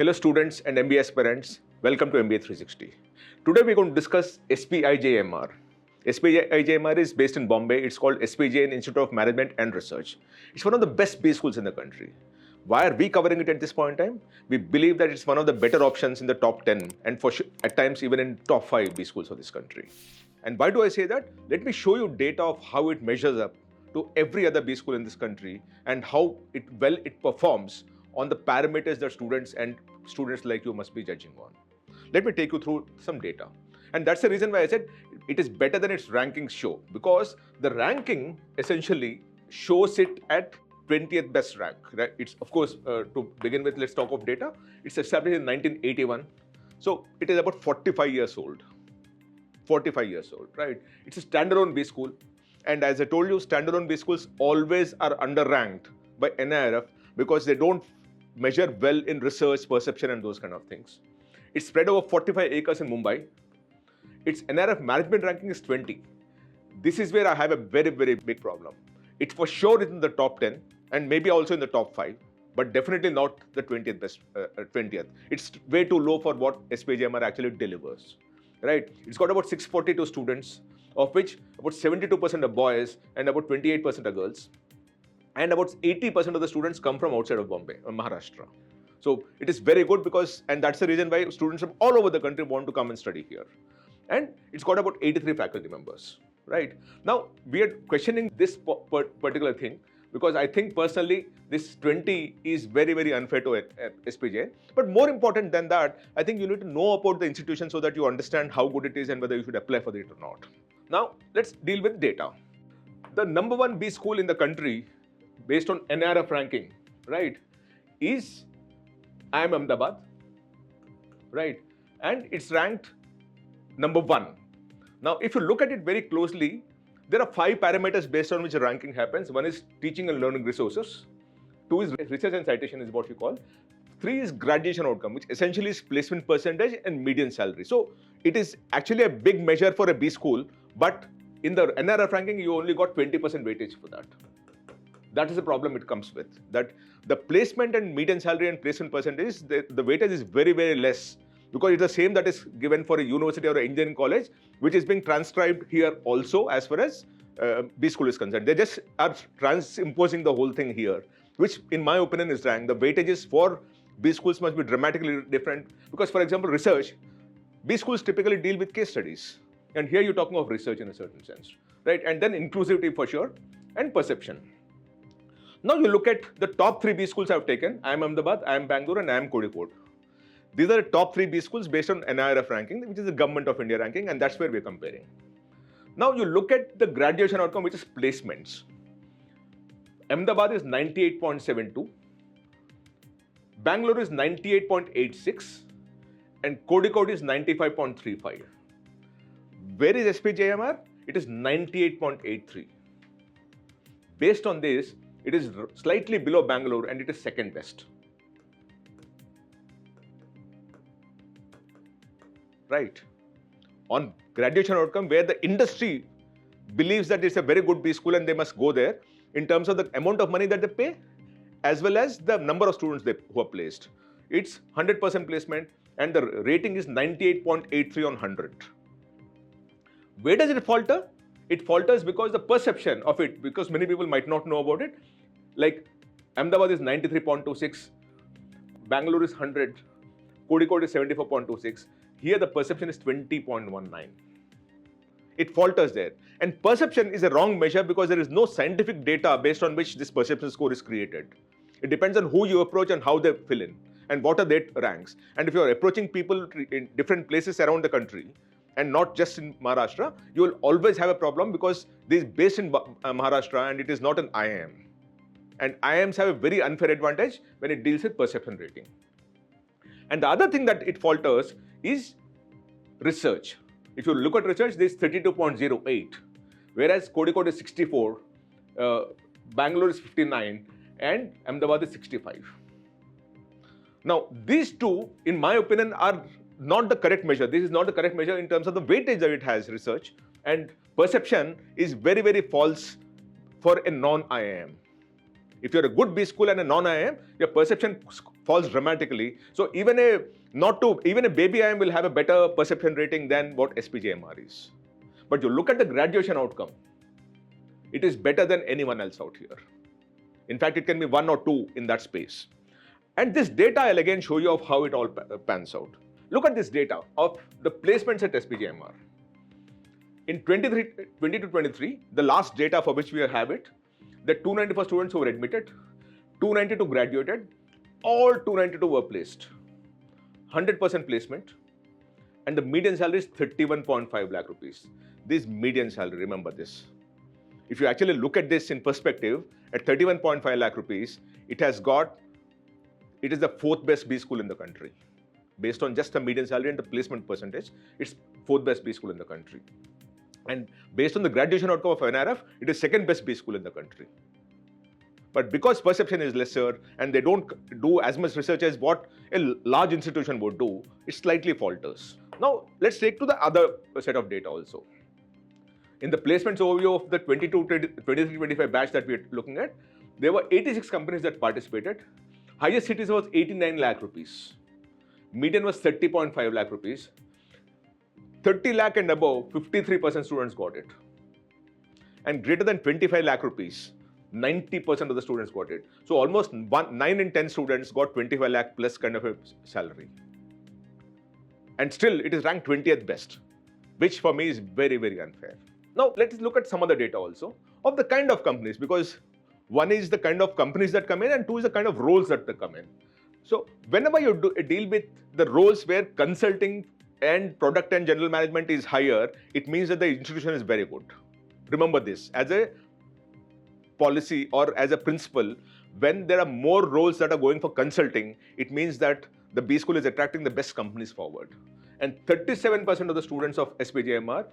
Hello students and MBA aspirants, welcome to MBA 360. Today we're going to discuss SPJIMR. SPJIMR is based in Bombay. It's called SPJIMR Institute of Management and Research. It's one of the best B schools in the country. Why are we covering it at this point in time? We believe that it's one of the better options in the top 10 and for at times even in top 5 B schools of this country. And why do I say that? Let me show you data of how it measures up to every other B school in this country and how it performs on the parameters that students like you must be judging on. Let me take you through some data. And that's the reason why I said it is better than its rankings show, because the ranking essentially shows it at 20th best rank. Right? It's of course, to begin with, let's talk of data. It's established in 1981. So it is about 45 years old. 45 years old, right? It's a standalone B school. And as I told you, standalone B schools always are underranked by NIRF because they don't measure well in research, perception, and those kind of things. It's spread over 45 acres in Mumbai. Its NIRF management ranking is 20. This is where I have a very, very big problem. It for sure is in the top 10 and maybe also in the top 5, but definitely not the 20th best. 20th. It's way too low for what SPJIMR actually delivers. Right? It's got about 642 students, of which about 72% are boys and about 28% are girls. And about 80% of the students come from outside of Bombay, or Maharashtra. So it is very good because, and that's the reason why students from all over the country want to come and study here. And it's got about 83 faculty members, right? Now, we are questioning this particular thing because I think personally, this 20 is very, very unfair to SPJ. But more important than that, I think you need to know about the institution so that you understand how good it is and whether you should apply for it or not. Now, let's deal with data. The number one B school in the country, based on NIRF ranking, right, is IIM Ahmedabad, right? And it's ranked number 1. Now, if you look at it very closely, there are 5 parameters based on which the ranking happens. 1 is teaching and learning resources. 2 is research and citation is what we call. 3 is graduation outcome, which essentially is placement percentage and median salary. So it is actually a big measure for a B school, but in the NIRF ranking, you only got 20% weightage for that. That is the problem it comes with, that the placement and median salary and placement percentage, the weightage is very, very less because it's the same that is given for a university or an engineering college, which is being transcribed here also as far as B school is concerned. They just are transimposing the whole thing here, which in my opinion is wrong. The weightages for B schools must be dramatically different because, for example, research, B schools typically deal with case studies. And here you're talking of research in a certain sense, right? And then inclusivity for sure and perception. Now you look at the top 3 B schools I've taken, IIM Ahmedabad, IIM Bangalore, and IIM Kozhikode. These are the top 3 B schools based on NIRF ranking, which is the Government of India ranking, and that's where we're comparing. Now you look at the graduation outcome, which is placements. Ahmedabad is 98.72, Bangalore is 98.86, and Kozhikode is 95.35. Where is SPJIMR? It is 98.83. Based on this, it is slightly below Bangalore and it is second best. Right. On graduation outcome, where the industry believes that it's a very good B school and they must go there, in terms of the amount of money that they pay, as well as the number of students who are placed. It's 100% placement and the rating is 98.83 on 100. Where does it falter? It falters because the perception of it, because many people might not know about it, like Ahmedabad is 93.26, Bangalore is 100, Kozhikode is 74.26. Here the perception is 20.19. It falters there. And perception is a wrong measure because there is no scientific data based on which this perception score is created. It depends on who you approach and how they fill in and what are their ranks. And if you are approaching people in different places around the country, and not just in Maharashtra, you will always have a problem because this is based in Maharashtra and it is not an IIM. And IIMs have a very unfair advantage when it deals with perception rating. And the other thing that it falters is research. If you look at research, there is 32.08, whereas Kozhikode is 64, Bangalore is 59, and Ahmedabad is 65. Now, these two, in my opinion, are not the correct measure. This is not the correct measure in terms of the weightage that it has, research. And perception is very, very false for a non-IIM. If you're a good B school and a non-IIM, your perception falls dramatically. So even a baby IIM will have a better perception rating than what SPJIMR is. But you look at the graduation outcome, it is better than anyone else out here. In fact, it can be 1 or 2 in that space. And this data I'll again show you of how it all pans out. Look at this data of the placements at SPJIMR. In 22-23, the last data for which we have it, the 294 students who were admitted, 292 graduated, all 292 were placed. 100% placement, and the median salary is 31.5 lakh rupees. This median salary, remember this. If you actually look at this in perspective, at 31.5 lakh rupees, it is the 4th best B school in the country. Based on just the median salary and the placement percentage, it's 4th best B school in the country. And based on the graduation outcome of NIRF, it is 2nd best B school in the country. But because perception is lesser and they don't do as much research as what a large institution would do, it slightly falters. Now, let's take to the other set of data also. In the placements overview of the 23-25 batch that we are looking at, there were 86 companies that participated. Highest cities was 89 lakh rupees. Median was 30.5 lakh rupees. 30 lakh and above, 53% students got it. And greater than 25 lakh rupees, 90% of the students got it. So almost 9 in 10 students got 25 lakh plus kind of a salary. And still, it is ranked 20th best, which for me is very, very unfair. Now, let's look at some of the data also of the kind of companies, because one is the kind of companies that come in and 2 is the kind of roles that they come in. So whenever you deal with the roles where consulting and product and general management is higher, it means that the institution is very good. Remember this, as a policy or as a principle, when there are more roles that are going for consulting, it means that the B school is attracting the best companies forward. And 37% of the students of SPJIMR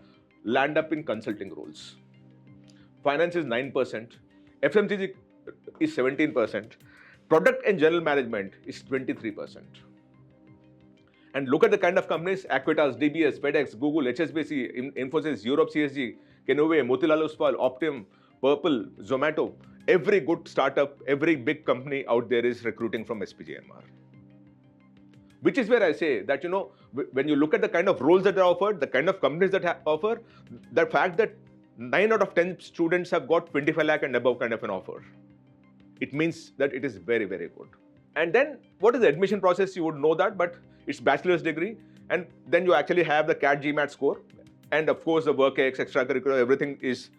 land up in consulting roles. Finance is 9%, FMCG is 17%, product and general management is 23%. And look at the kind of companies: Equitas, DBS, FedEx, Google, HSBC, Infosys, Europe CSG, Kenove, Motilal, Oswal, Optim, Purple, Zomato. Every good startup, every big company out there is recruiting from SPJIMR. Which is where I say that, when you look at the kind of roles that are offered, the kind of companies that offer, the fact that 9 out of 10 students have got 25 lakh and above kind of an offer, it means that it is very, very good. And then what is the admission process? You would know that, but it's bachelor's degree. And then you actually have the CAT GMAT score. And of course, the work ex, extracurricular, everything is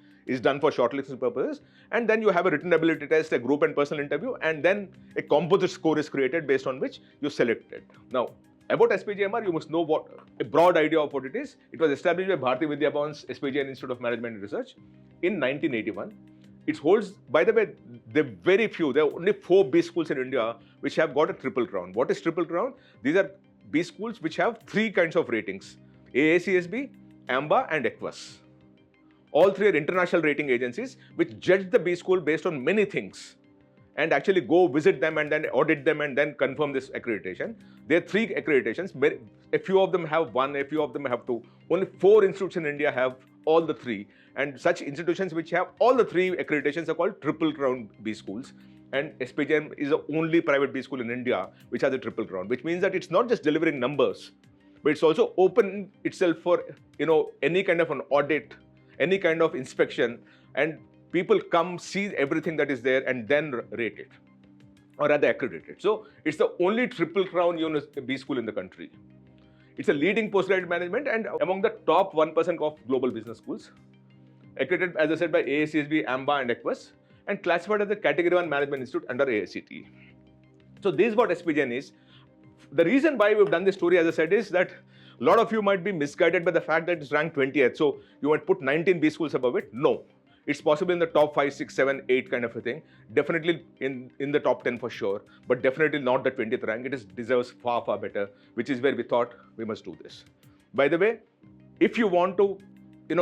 done for shortlisting purposes. And then you have a written ability test, a group and personal interview, and then a composite score is created based on which you select it. Now, about SPJIMR, you must know a broad idea of what it is. It was established by Bharati Vidya Bhavan's SPJIMR Institute of Management and Research in 1981. It holds, by the way, there are only 4 B schools in India which have got a triple crown. What is triple crown? These are B schools which have 3 kinds of ratings: AACSB, AMBA and EQUIS. All 3 are international rating agencies which judge the B school based on many things and actually go visit them and then audit them and then confirm this accreditation. There are 3 accreditations. A few of them have 1, a few of them have 2. Only 4 institutes in India have all the 3. And such institutions which have all the 3 accreditations are called triple crown B schools. And SPJIMR is the only private B school in India which has a triple crown, which means that it's not just delivering numbers, but it's also open itself for any kind of an audit, any kind of inspection, and people come see everything that is there and then rate it or rather accredit it. So it's the only triple crown B school in the country. It's a leading postgraduate management and among the top 1% of global business schools. Accredited, as I said, by AACSB, AMBA and EQUIS, and classified as a Category 1 Management Institute under AICTE. So this is what SPJIMR is. The reason why we've done this story, as I said, is that a lot of you might be misguided by the fact that it's ranked 20th. So you might put 19 B schools above it. No. It's possible in the top 5, 6, 7, 8 kind of a thing. Definitely in the top 10 for sure, but definitely not the 20th rank. It deserves far, far better, which is where we thought we must do this. By the way, if you want to,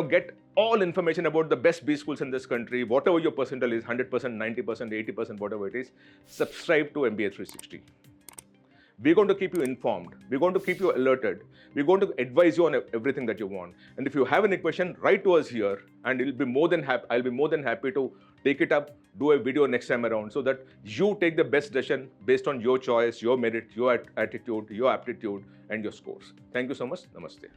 get all information about the best B schools in this country, whatever your percentile is, 100%, 90%, 80%, whatever it is, subscribe to MBA 360. We're going to keep you informed. We're going to keep you alerted. We're going to advise you on everything that you want. And if you have any question, write to us here, and I'll be more than happy to take it up, do a video next time around, so that you take the best decision based on your choice, your merit, your attitude, your aptitude, and your scores. Thank you so much. Namaste.